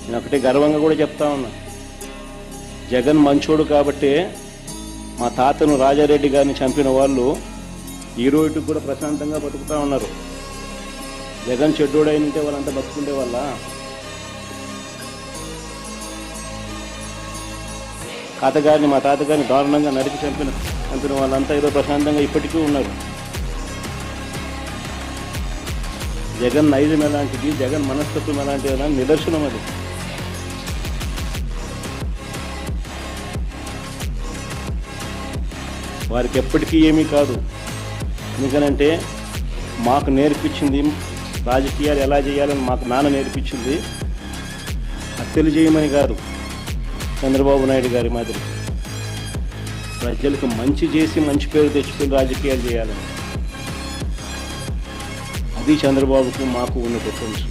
నేను ఒకటే గర్వంగా కూడా చెప్తా ఉన్నా, జగన్ మంచోడు కాబట్టే మా తాతను రాజారెడ్డి గారిని చంపిన వాళ్ళు ఈ రోజుకి కూడా ప్రశాంతంగా బతుకుతూ ఉన్నారు. జగన్ చెడ్డోడైనంటే వాళ్ళంతా బతుకుండే వాళ్ళ. తాతగారిని మా తాతగారిని దారుణంగా నరికి చంపిన వాళ్ళంతా ఏదో ప్రశాంతంగా ఇప్పటికీ ఉన్నారు. జగన్ నైజం ఎలాంటిది, జగన్ మనస్తత్వం ఎలాంటిది నిదర్శనం అది. వారికి ఎప్పటికీ ఏమీ కాదు. ఎందుకనంటే మాకు నేర్పించింది రాజకీయాలు ఎలా చేయాలని మాకు నాన్న నేర్పించింది. హత్యలు చేయమని కాదు, చంద్రబాబు నాయుడు గారి మాదిరి ప్రజలకు మంచి చేసి మంచి పేరు తెచ్చుకుని రాజకీయాలు చేయాలని. అది చంద్రబాబుకు మాకు ఉన్న డిఫరెన్స్.